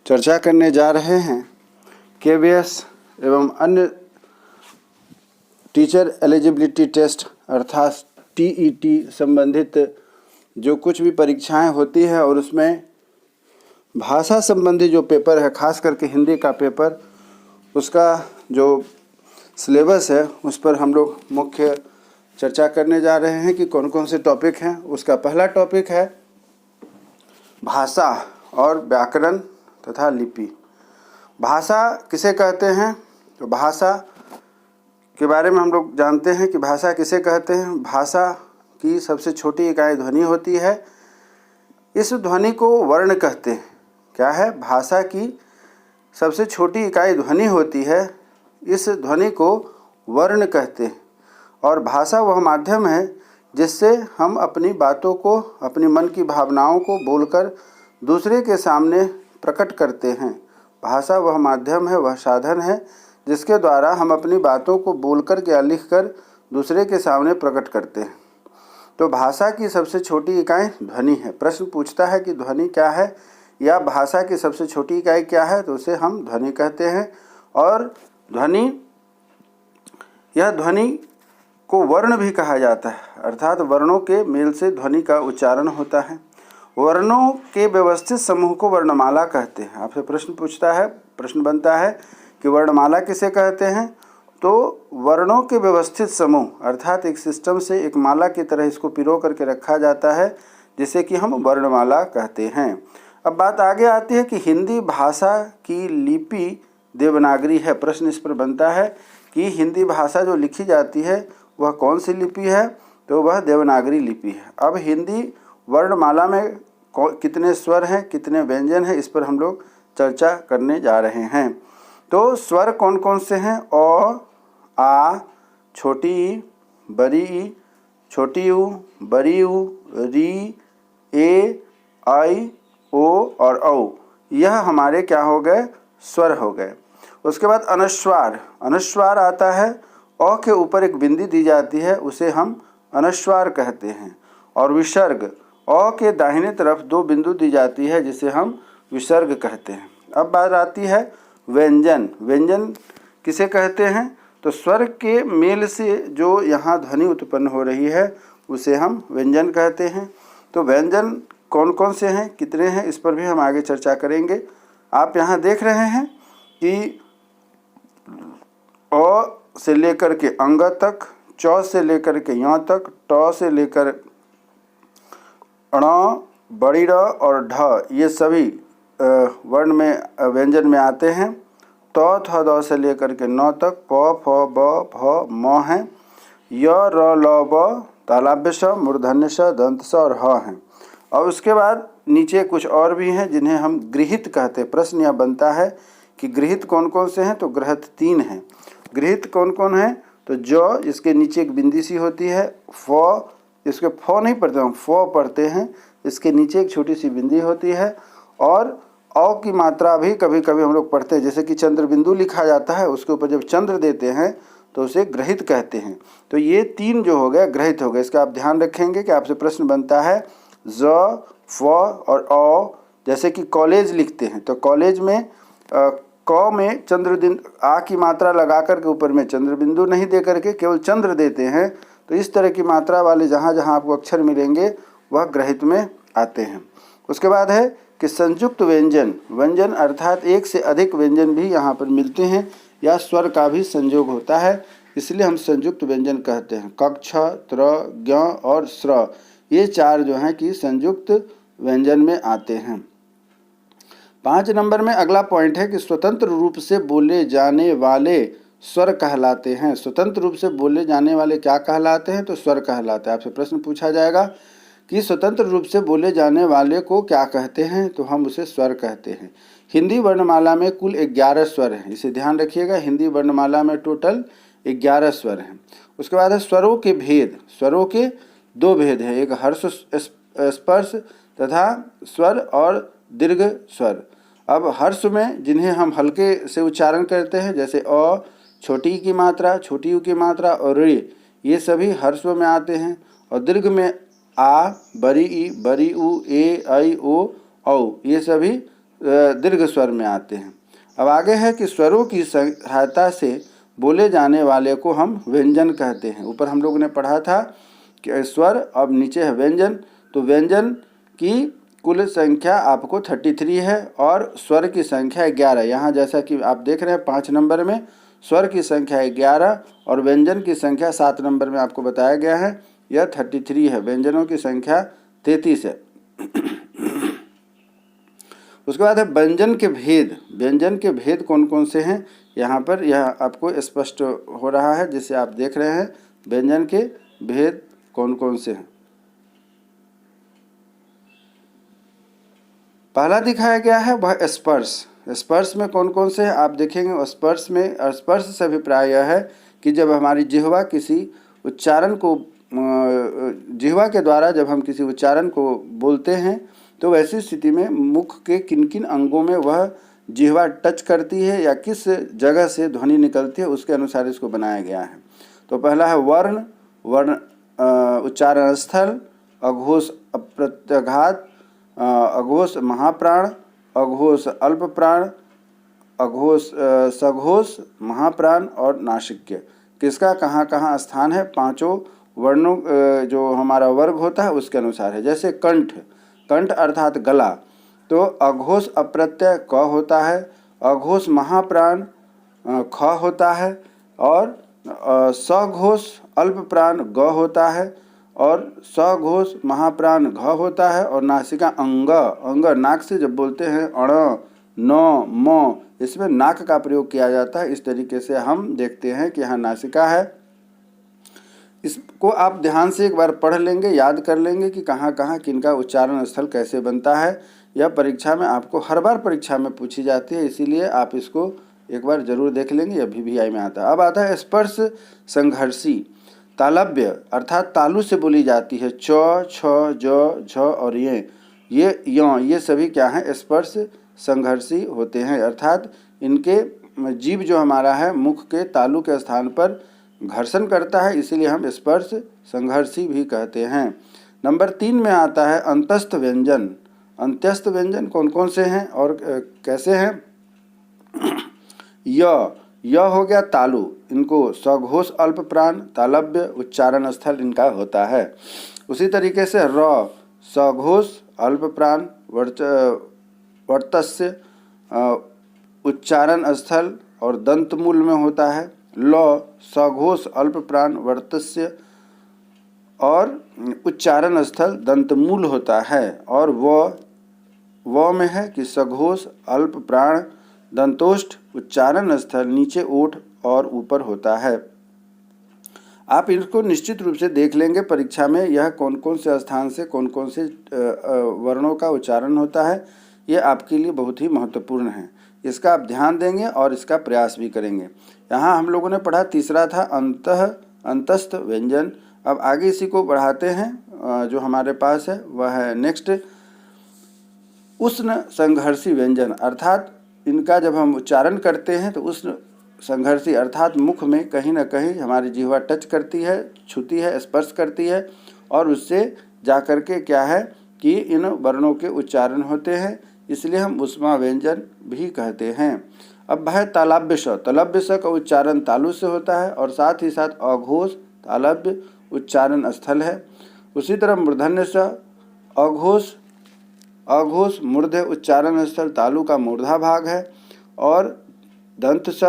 चर्चा करने जा रहे हैं केवीएस एवं अन्य टीचर एलिजिबिलिटी टेस्ट अर्थात टीईटी संबंधित जो कुछ भी परीक्षाएं होती है और उसमें भाषा संबंधी जो पेपर है, खास करके हिंदी का पेपर, उसका जो सिलेबस है उस पर हम लोग मुख्य चर्चा करने जा रहे हैं कि कौन कौन से टॉपिक हैं। उसका पहला टॉपिक है भाषा और व्याकरण तथा लिपि। भाषा किसे कहते हैं? तो भाषा के बारे में हम लोग जानते हैं कि भाषा किसे कहते हैं। भाषा की सबसे छोटी इकाई ध्वनि होती है। इस ध्वनि को वर्ण कहते हैं। क्या है? भाषा की सबसे छोटी इकाई ध्वनि होती है। इस ध्वनि को वर्ण कहते हैं। और भाषा वह माध्यम है जिससे हम अपनी बातों को, अपनी मन की भावनाओं को बोलकर दूसरे के सामने प्रकट करते हैं। भाषा वह माध्यम है, वह साधन है जिसके द्वारा हम अपनी बातों को बोलकर या लिखकर दूसरे के सामने प्रकट करते हैं। तो भाषा की सबसे छोटी इकाई ध्वनि है। प्रश्न पूछता है कि ध्वनि क्या है या भाषा की सबसे छोटी इकाई क्या है, तो उसे हम ध्वनि कहते हैं। और ध्वनि, यह ध्वनि को वर्ण भी कहा जाता है, अर्थात वर्णों के मेल से ध्वनि का उच्चारण होता है। वर्णों के व्यवस्थित समूह को वर्णमाला कहते हैं। आपसे प्रश्न बनता है कि वर्णमाला किसे कहते हैं? तो वर्णों के व्यवस्थित समूह अर्थात एक सिस्टम से एक माला की तरह इसको पिरो करके रखा जाता है, जिसे कि हम वर्णमाला कहते हैं। अब बात आगे आती है कि हिंदी भाषा की लिपि देवनागरी है। प्रश्न इस पर बनता है कि हिंदी भाषा जो लिखी जाती है वह कौन सी लिपि है? तो वह देवनागरी लिपि है। अब हिंदी वर्णमाला में कितने स्वर हैं, कितने व्यंजन हैं, इस पर हम लोग चर्चा करने जा रहे हैं। तो स्वर कौन कौन से हैं? अ, आ, छोटी ई, बड़ी ई, छोटी ऊ, बड़ी ऊ, री, ए, आई, ओ और औ। यह हमारे क्या हो गए? स्वर हो गए। उसके बाद अनुस्वार। अनुस्वार आता है, अ के ऊपर एक बिंदी दी जाती है, उसे हम अनुस्वार कहते हैं। और विसर्ग, अ के दाहिने तरफ दो बिंदु दी जाती है, जिसे हम विसर्ग कहते हैं। अब बात आती है व्यंजन। व्यंजन किसे कहते हैं? तो स्वर के मेल से जो यहाँ ध्वनि उत्पन्न हो रही है उसे हम व्यंजन कहते हैं। तो व्यंजन कौन कौन से हैं, कितने हैं, इस पर भी हम आगे चर्चा करेंगे। आप यहाँ देख रहे हैं कि अ से लेकर के अंग तक, च से लेकर के य तक, ट से लेकर ण, बड़ी र और ढ, ये सभी वर्ण में व्यंजन में आते हैं। त, थ, द से लेकर के न तक प, फ, ब, भ, म हैं। य, र, ल, ब, तालव्य स, मूर्धन्य स, दंत स और ह हैं। और उसके बाद नीचे कुछ और भी हैं जिन्हें हम गृहीत कहते हैं। प्रश्न यह बनता है कि गृहीत कौन कौन से हैं? तो गृहीत 3 हैं। गृहीत कौन कौन हैं? तो ज, इसके नीचे एक बिंदी सी होती है। फ, इसके फ नहीं पढ़ते हम, फ पढ़ते हैं, इसके नीचे एक छोटी सी बिंदी होती है। और औ की मात्रा भी कभी कभी हम लोग पढ़ते हैं, जैसे कि चंद्र बिंदु लिखा जाता है, उसके ऊपर जब चंद्र देते हैं तो उसे गृहीत कहते हैं। तो ये 3 जो हो गए गृहीत हो गए। इसका आप ध्यान रखेंगे कि आपसे प्रश्न बनता है ज, फ और अ। जैसे कि कॉलेज लिखते हैं तो कॉलेज में क में आ की मात्रा लगा करके ऊपर में चंद्र बिंदु नहीं दे करके केवल चंद्र देते हैं। तो इस तरह की मात्रा वाले जहाँ जहाँ आपको अक्षर मिलेंगे वह गृहीत में आते हैं। उसके बाद है कि संयुक्त व्यंजन। व्यंजन अर्थात एक से अधिक व्यंजन भी यहाँ पर मिलते हैं या स्वर का भी संयोग होता है, इसलिए हम संयुक्त व्यंजन कहते हैं। क, छ, त्र, ज्ञ और स्र, ये 4 जो हैं कि संयुक्त व्यंजन में आते हैं। 5 नंबर में अगला पॉइंट है कि स्वतंत्र रूप से बोले जाने वाले स्वर कहलाते हैं। स्वतंत्र रूप से बोले जाने वाले क्या कहलाते हैं? तो स्वर कहलाते हैं। आपसे प्रश्न पूछा जाएगा कि स्वतंत्र रूप से बोले जाने वाले को क्या कहते हैं? तो हम उसे स्वर कहते हैं। हिंदी वर्णमाला में कुल 11 स्वर हैं, इसे ध्यान रखिएगा। हिंदी वर्णमाला में टोटल 11 स्वर हैं। उसके बाद है स्वरों के भेद। स्वरों के 2 भेद हैं, एक हर्ष स्पर्श तथा स्वर और दीर्घ स्वर। अब हर्ष में जिन्हें हम हल्के से उच्चारण करते हैं, जैसे अ, छोटी ई की मात्रा, छोटी यू की मात्रा और रे, ये सभी हर्षों में आते हैं। और दीर्घ में आ, बड़ी ई, बड़ी ऊ, ए, आई, ओ, औ, ये सभी दीर्घ स्वर में आते हैं। अब आगे है कि स्वरों की सहायता से बोले जाने वाले को हम व्यंजन कहते हैं। ऊपर हम लोगों ने पढ़ा था कि स्वर, अब नीचे है व्यंजन। तो व्यंजन की कुल संख्या आपको 33 है और स्वर की संख्या 11। यहाँ जैसा कि आप देख रहे हैं 5 नंबर में स्वर की संख्या 11 और व्यंजन की संख्या 7 नंबर में आपको बताया गया है, यह 33 है। व्यंजनों की संख्या 33 है। उसके बाद है व्यंजन के भेद। व्यंजन के भेद कौन कौन से हैं, यहाँ पर यह आपको स्पष्ट हो रहा है जिसे आप देख रहे हैं। व्यंजन के भेद कौन कौन से हैं। पहला दिखाया गया है वह स्पर्श। स्पर्श में कौन कौन से हैं आप देखेंगे। स्पर्श में, स्पर्श से अभिप्राय यह है कि जब हमारी जिह्वा किसी उच्चारण को, जिह्वा के द्वारा जब हम किसी उच्चारण को बोलते हैं तो वैसी स्थिति में मुख के किन किन अंगों में वह जिह्वा टच करती है या किस जगह से ध्वनि निकलती है, उसके अनुसार इसको बनाया गया है। तो पहला है वर्ण, वर्ण उच्चारण स्थल, अघोष अप्रत्याघात, अघोष महाप्राण, अघोष अल्प प्राण, अघोष सघोष महाप्राण और नासिक्य। किसका कहाँ कहाँ स्थान है, पांचों वर्णों जो हमारा वर्ग होता है उसके अनुसार है। जैसे कंठ, कंठ अर्थात गला, तो अघोष अप्रत्यय क होता है, अघोष महाप्राण ख होता है और सघोष अल्प प्राण ग होता है और सघोष महाप्राण घ होता है और नासिका अंग, अंग नाक से जब बोलते हैं अण न म, इसमें नाक का प्रयोग किया जाता है। इस तरीके से हम देखते हैं कि यहाँ नासिका है। इसको आप ध्यान से एक बार पढ़ लेंगे, याद कर लेंगे कि कहाँ कहाँ किनका उच्चारण स्थल कैसे बनता है। यह परीक्षा में आपको हर बार परीक्षा में पूछी जाती है, इसीलिए आप इसको एक बार जरूर देख लेंगे। यह VVI में आता है। अब आता है स्पर्श संघर्षी। तालव्य अर्थात तालु से बोली जाती है। च, छ, ज, झ और ये सभी क्या हैं, स्पर्श संघर्षी होते हैं। अर्थात इनके जीभ जो हमारा है मुख के तालु के स्थान पर घर्षण करता है, इसीलिए हम स्पर्श संघर्षी भी कहते हैं। नंबर 3 में आता है अंतस्थ व्यंजन। अंत्यस्थ व्यंजन कौन कौन से हैं और कैसे हैं। य हो गया तालु, इनको सघोष अल्प प्राण तालव्य उच्चारण स्थल इनका होता है। उसी तरीके से र सघोष अल्प प्राण वर्तस्य उच्चारण स्थल और दंतमूल में होता है। ल सघोष अल्प प्राण वर्तस्य और उच्चारण स्थल दंतमूल होता है। और व में है कि सघोष अल्प प्राण दंतोष्ठ उच्चारण स्थल नीचे ओठ और ऊपर होता है। आप इनको निश्चित रूप से देख लेंगे परीक्षा में, यह कौन कौन से स्थान से कौन कौन से वर्णों का उच्चारण होता है। ये आपके लिए बहुत ही महत्वपूर्ण है, इसका आप ध्यान देंगे और इसका प्रयास भी करेंगे। यहाँ हम लोगों ने पढ़ा, तीसरा था अंतस्थ व्यंजन। अब आगे इसी को बढ़ाते हैं, जो हमारे पास है वह है नेक्स्ट उष्ण संघर्षी व्यंजन। अर्थात इनका जब हम उच्चारण करते हैं तो उष्ण संघर्षी अर्थात मुख में कहीं ना कहीं हमारी जिह्वा टच करती है, छूती है, स्पर्श करती है और उससे जा कर के क्या है कि इन वर्णों के उच्चारण होते हैं, इसलिए हम उष्मा व्यंजन भी कहते हैं। अब है तालव्य स। तालव्य स का उच्चारण तालु से होता है और साथ ही साथ अघोष तालव्य उच्चारण स्थल है। उसी तरह मूर्धन्य स अघोष मूर्ध्य उच्चारण स्थल तालु का मूर्धा भाग है और दंत स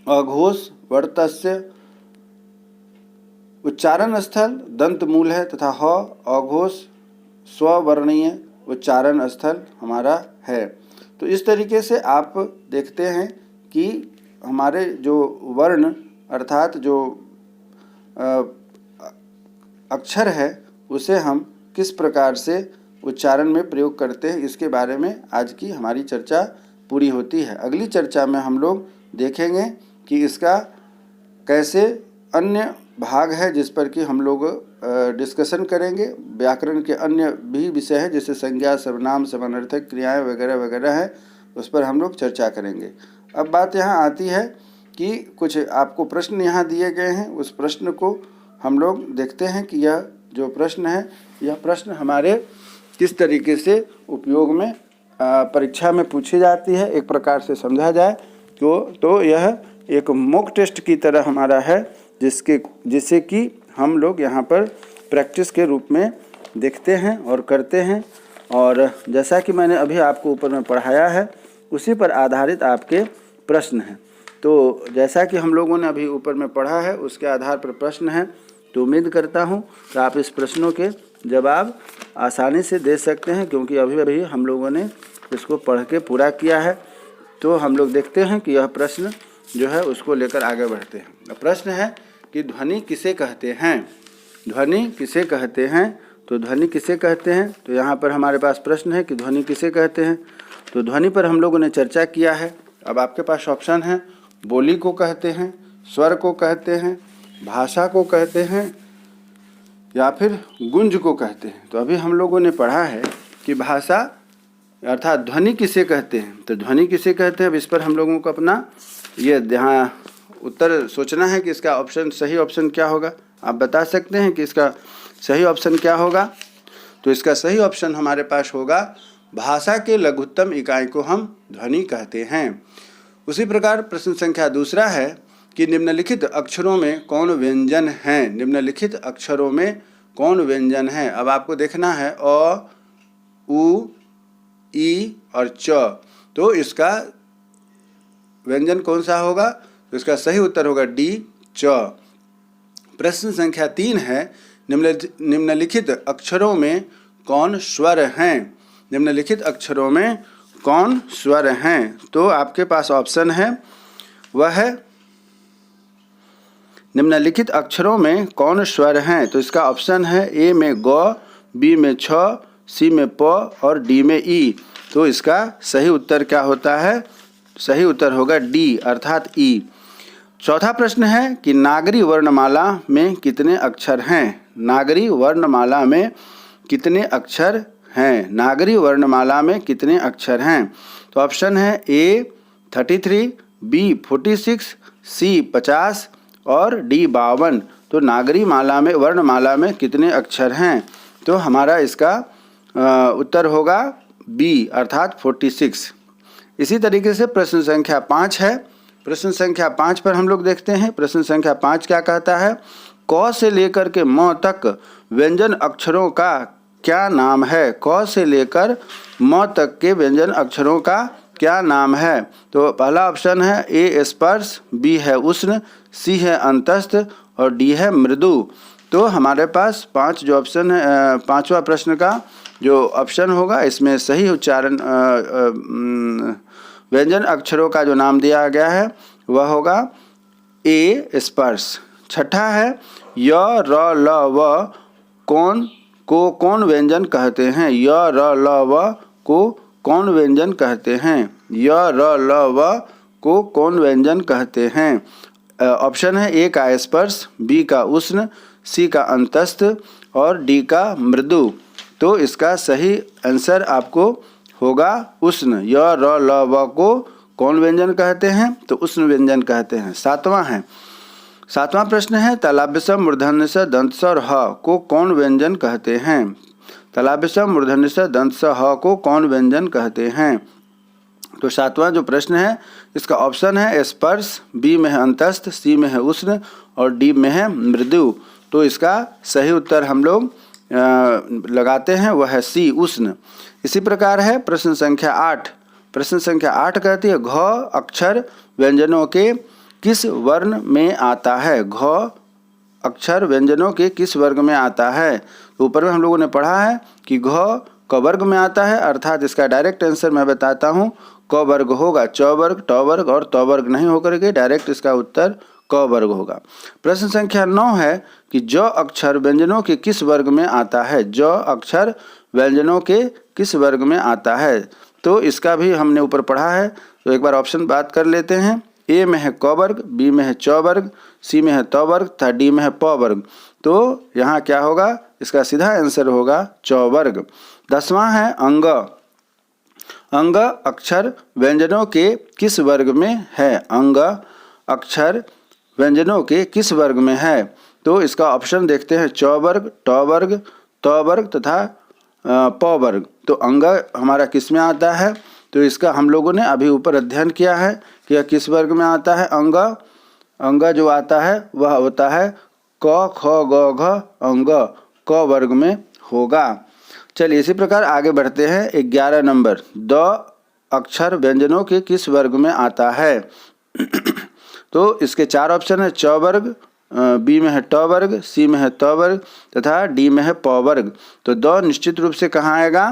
अघोष वर्तस्य उच्चारण स्थल दंत मूल है तथा ह अघोष स्ववर्णीय उच्चारण स्थल हमारा है। तो इस तरीके से आप देखते हैं कि हमारे जो वर्ण अर्थात जो अक्षर है उसे हम किस प्रकार से उच्चारण में प्रयोग करते हैं, इसके बारे में आज की हमारी चर्चा पूरी होती है। अगली चर्चा में हम लोग देखेंगे कि इसका कैसे अन्य भाग है जिस पर कि हम लोग डिस्कशन करेंगे। व्याकरण के अन्य भी विषय हैं जैसे संज्ञा, सर्वनाम, समानार्थक क्रियाएं वगैरह वगैरह है, उस पर हम लोग चर्चा करेंगे। अब बात यहाँ आती है कि कुछ आपको प्रश्न यहाँ दिए गए हैं, उस प्रश्न को हम लोग देखते हैं कि यह जो प्रश्न है यह प्रश्न हमारे किस तरीके से उपयोग में परीक्षा में पूछी जाती है, एक प्रकार से समझा जाए तो यह एक मॉक टेस्ट की तरह हमारा है, जिसे कि हम लोग यहाँ पर प्रैक्टिस के रूप में देखते हैं और करते हैं। और जैसा कि मैंने अभी आपको ऊपर में पढ़ाया है, उसी पर आधारित आपके प्रश्न हैं। तो जैसा कि हम लोगों ने अभी ऊपर में पढ़ा है, उसके आधार पर प्रश्न हैं। तो उम्मीद करता हूँ कि आप इस प्रश्नों के जवाब आसानी से दे सकते हैं, क्योंकि अभी हम लोगों ने इसको पढ़ के पूरा किया है। तो हम लोग देखते हैं कि यह प्रश्न जो है उसको लेकर आगे बढ़ते हैं। प्रश्न है कि ध्वनि किसे कहते हैं? ध्वनि किसे कहते हैं? तो ध्वनि किसे कहते हैं, तो यहाँ पर हमारे पास प्रश्न है कि ध्वनि किसे कहते हैं। तो ध्वनि पर हम लोगों ने चर्चा किया है। अब आपके पास ऑप्शन है, बोली को कहते हैं, स्वर को कहते हैं, भाषा को कहते हैं, या फिर गुंज को कहते हैं। तो अभी हम लोगों ने पढ़ा है कि भाषा अर्थात ध्वनि किसे कहते हैं। तो ध्वनि किसे कहते हैं, अब इस पर हम लोगों को अपना ये यहाँ उत्तर सोचना है कि इसका ऑप्शन सही ऑप्शन क्या होगा। आप बता सकते हैं कि इसका सही ऑप्शन क्या होगा। तो इसका सही ऑप्शन हमारे पास होगा, भाषा के लघुत्तम इकाई को हम ध्वनि कहते हैं। उसी प्रकार प्रश्न संख्या दूसरा है कि निम्नलिखित अक्षरों में कौन व्यंजन हैं? निम्नलिखित अक्षरों में कौन व्यंजन है? अब आपको देखना है अ, उ, ई और च। तो इसका व्यंजन कौन सा होगा? तो इसका सही उत्तर होगा डी, च। प्रश्न संख्या 3 है, निम्नलिखित अक्षरों में कौन स्वर हैं? निम्नलिखित अक्षरों में कौन स्वर हैं? तो आपके पास ऑप्शन है, वह है निम्नलिखित अक्षरों में कौन स्वर हैं? तो इसका ऑप्शन है ए में ग, बी में छ, सी में प और डी में ई। तो इसका सही उत्तर क्या होता है? सही उत्तर होगा डी अर्थात ई। चौथा प्रश्न है कि नागरी वर्णमाला में कितने अक्षर हैं? नागरी वर्णमाला में कितने अक्षर हैं? नागरी वर्णमाला में कितने अक्षर हैं? तो ऑप्शन है ए 33, बी 46, सी 50 और डी 52। तो नागरी माला में वर्णमाला में कितने अक्षर हैं? तो हमारा इसका उत्तर होगा बी अर्थात 46। इसी तरीके से प्रश्न संख्या 5 है। प्रश्न संख्या 5 पर हम लोग देखते हैं। प्रश्न संख्या 5 क्या कहता है? क से लेकर के म तक व्यंजन अक्षरों का क्या नाम है? क से लेकर म तक के व्यंजन अक्षरों का क्या नाम है? तो पहला ऑप्शन है ए स्पर्श, बी है उष्ण, सी है अंतस्थ और डी है मृदु। तो हमारे पास 5 जो ऑप्शन है, पांचवा प्रश्न का जो ऑप्शन होगा, इसमें सही उच्चारण व्यंजन अक्षरों का जो नाम दिया गया है वह होगा ए स्पर्श। छठा है य, र, ल, व को कौन व्यंजन कहते हैं? य, र, ल, व को कौन व्यंजन कहते हैं? य, र, ल, व को कौन व्यंजन कहते हैं? ऑप्शन है ए का स्पर्श, बी का उष्ण, सी का अंतस्थ और डी का मृदु। तो इसका सही आंसर आपको होगा उष्ण। य, र, ल, व को कौन व्यंजन कहते हैं? तो उष्ण व्यंजन कहते हैं। सातवां प्रश्न है तालव्य मूर्धन्य स दंत स और ह को कौन व्यंजन कहते हैं? तालव्य मूर्धन्य स दंत स ह को कौन व्यंजन कहते हैं? तो सातवां जो प्रश्न है इसका ऑप्शन है स्पर्श, बी में है अंतस्थ, सी में है उष्ण और डी में है मृदु। तो इसका सही उत्तर हम लोग लगाते हैं, वह है सी उष्ण। इसी प्रकार है प्रश्न संख्या 8। प्रश्न संख्या 8 कहती है घ अक्षर व्यंजनों के किस वर्ण में आता है? घ अक्षर व्यंजनों के किस वर्ग में आता है? तो ऊपर में हम लोगों ने पढ़ा है कि घ क वर्ग में आता है, अर्थात इसका डायरेक्ट आंसर मैं बताता हूँ, क वर्ग होगा। च वर्ग, ट वर्ग और त वर्ग नहीं होकर के डायरेक्ट इसका उत्तर क वर्ग होगा। प्रश्न संख्या 9 है कि ज अक्षर व्यंजनों के किस वर्ग में आता है? ज अक्षर व्यंजनों के किस वर्ग में आता है? तो इसका भी हमने ऊपर पढ़ा है, तो एक बार ऑप्शन बात कर लेते हैं। ए में है क वर्ग, बी में है च वर्ग, सी में है त वर्ग तथा डी में है प वर्ग। तो यहाँ क्या होगा? इसका सीधा आंसर होगा च वर्ग। 10वां है अंग। अंग अक्षर व्यंजनों के किस वर्ग में है? अंग अक्षर व्यंजनों के किस वर्ग में है? तो इसका ऑप्शन देखते हैं च वर्ग, ट वर्ग, त वर्ग तथा प वर्ग। तो अंग हमारा किस में आता है? तो इसका हम लोगों ने अभी ऊपर अध्ययन किया है कि यह किस वर्ग में आता है। अंग जो आता है वह होता है क ख ग घ अंग, क वर्ग में होगा। चलिए इसी प्रकार आगे बढ़ते हैं। 11 नंबर, द अक्षर व्यंजनों के किस वर्ग में आता है? तो इसके 4 ऑप्शन है। च वर्ग, बी में है ट वर्ग, सी में है त वर्ग तथा डी में है प वर्ग। तो द निश्चित रूप से कहाँ आएगा?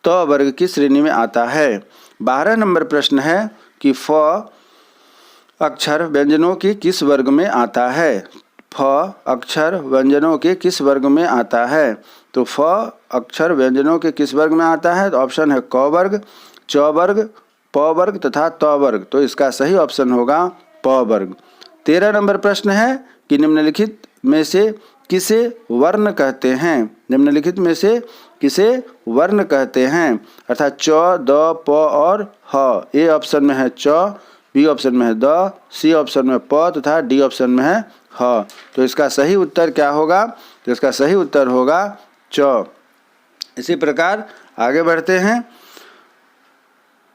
त वर्ग की श्रेणी में आता है। 12 नंबर प्रश्न है कि फ अक्षर व्यंजनों के किस वर्ग में आता है? फ अक्षर व्यंजनों के किस वर्ग में आता है? तो फ अक्षर व्यंजनों के किस वर्ग में आता है? तो ऑप्शन है क वर्ग, च वर्ग, प वर्ग तथा त वर्ग। तो इसका सही ऑप्शन होगा प वर्ग। 13 नंबर प्रश्न है कि निम्नलिखित में से किसे वर्ण कहते हैं? निम्नलिखित में से किसे वर्ण कहते हैं? अर्थात च, द, प और ह। ए ऑप्शन में है च, बी ऑप्शन में है द, सी ऑप्शन में प तथा डी ऑप्शन में है ह। तो इसका सही उत्तर क्या होगा? तो इसका सही उत्तर होगा च। इसी प्रकार आगे बढ़ते हैं।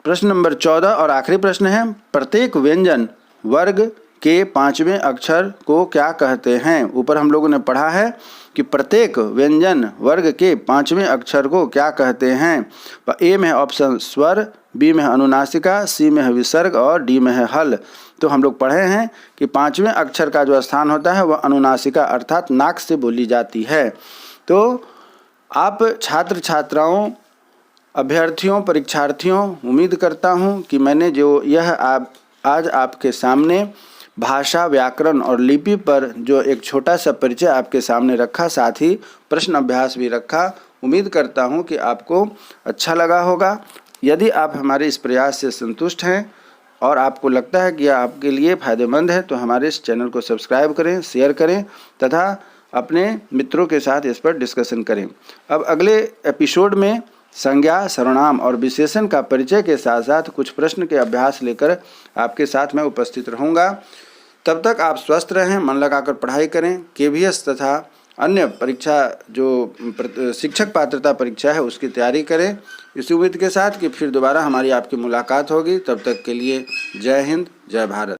प्रश्न नंबर 14 और आखिरी प्रश्न है, प्रत्येक व्यंजन वर्ग के 5वें अक्षर को क्या कहते हैं? ऊपर हम लोगों ने पढ़ा है कि प्रत्येक व्यंजन वर्ग के 5वें अक्षर को क्या कहते हैं। ए में है ऑप्शन स्वर, बी में है अनुनासिका, सी में है विसर्ग और डी में है हल। तो हम लोग पढ़े हैं कि 5वें अक्षर का जो स्थान होता है वह अनुनासिका अर्थात नाक से बोली जाती है। तो आप छात्र छात्राओं, अभ्यर्थियों, परीक्षार्थियों, उम्मीद करता हूं कि मैंने जो यह आज आपके सामने भाषा, व्याकरण और लिपि पर जो एक छोटा सा परिचय आपके सामने रखा, साथ ही प्रश्न अभ्यास भी रखा, उम्मीद करता हूं कि आपको अच्छा लगा होगा। यदि आप हमारे इस प्रयास से संतुष्ट हैं और आपको लगता है कि यह आपके लिए फ़ायदेमंद है तो हमारे इस चैनल को सब्सक्राइब करें, शेयर करें तथा अपने मित्रों के साथ इस पर डिस्कशन करें। अब अगले एपिसोड में संज्ञा, सर्वनाम और विशेषण का परिचय के साथ साथ कुछ प्रश्न के अभ्यास लेकर आपके साथ मैं उपस्थित रहूँगा। तब तक आप स्वस्थ रहें, मन लगाकर पढ़ाई करें। KVS तथा अन्य परीक्षा जो शिक्षक पात्रता परीक्षा है उसकी तैयारी करें, इस उम्मीद के साथ कि फिर दोबारा हमारी आपकी मुलाकात होगी। तब तक के लिए जय हिंद, जय भारत।